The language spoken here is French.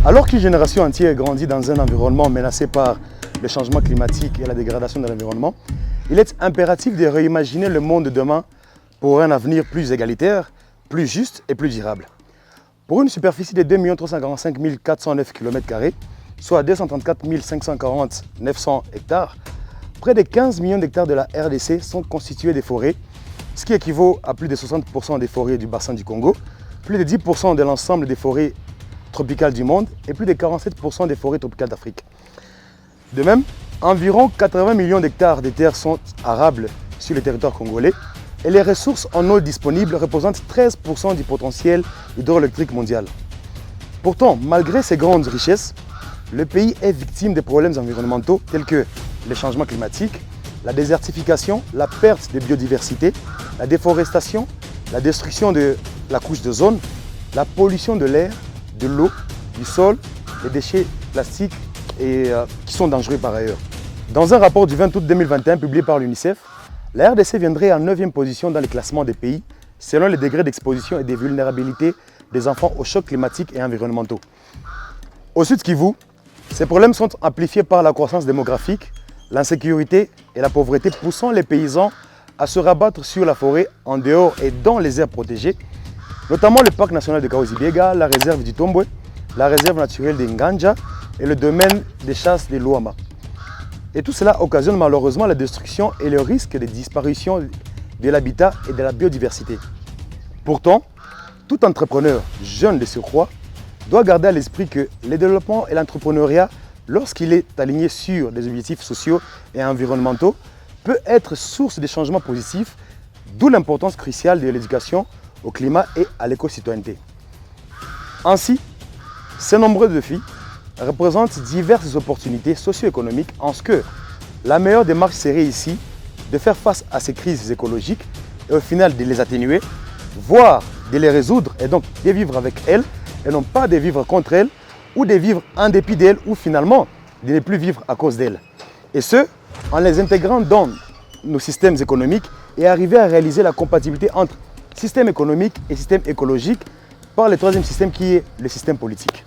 Alors qu'une génération entière grandit dans un environnement menacé par le changement climatique et la dégradation de l'environnement, il est impératif de réimaginer le monde de demain pour un avenir plus égalitaire, plus juste et plus durable. Pour une superficie de 2 345 409 km², soit 234 540 900 hectares, près de 15 millions d'hectares de la RDC sont constitués de forêts, ce qui équivaut à plus de 60% des forêts du bassin du Congo, plus de 10% de l'ensemble des forêts tropicales du monde et plus de 47% des forêts tropicales d'Afrique. De même, environ 80 millions d'hectares de terres sont arables sur le territoire congolais et les ressources en eau disponibles représentent 13% du potentiel hydroélectrique mondial. Pourtant, malgré ces grandes richesses, le pays est victime de problèmes environnementaux tels que les changements climatiques, la désertification, la perte de biodiversité, la déforestation, la destruction de la couche d'ozone, la pollution de l'air, de l'eau, du sol, les déchets plastiques qui sont dangereux par ailleurs. Dans un rapport du 20 août 2021 publié par l'UNICEF, la RDC viendrait en 9e position dans le classement des pays selon les degrés d'exposition et de vulnérabilité des enfants aux chocs climatiques et environnementaux. Au Sud Kivu, ces problèmes sont amplifiés par la croissance démographique, l'insécurité et la pauvreté, poussant les paysans à se rabattre sur la forêt en dehors et dans les aires protégées, notamment le parc national de Kahuzi-Biega, la réserve du Tombwe, la réserve naturelle de Nganja et le domaine des chasses de Luama. Et tout cela occasionne malheureusement la destruction et le risque de disparition de l'habitat et de la biodiversité. Pourtant, tout entrepreneur, jeune de surcroît, doit garder à l'esprit que le développement et l'entrepreneuriat, lorsqu'il est aligné sur des objectifs sociaux et environnementaux, peut être source de changements positifs, d'où l'importance cruciale de l'éducation au climat et à l'éco-citoyenneté. Ainsi, ces nombreux défis représentent diverses opportunités socio-économiques en ce que la meilleure démarche serait ici de faire face à ces crises écologiques et au final de les atténuer, voire de les résoudre et donc de vivre avec elles et non pas de vivre contre elles ou de vivre en dépit d'elles ou finalement de ne plus vivre à cause d'elles. Et ce, en les intégrant dans nos systèmes économiques et arriver à réaliser la compatibilité entre système économique et système écologique par le troisième système qui est le système politique.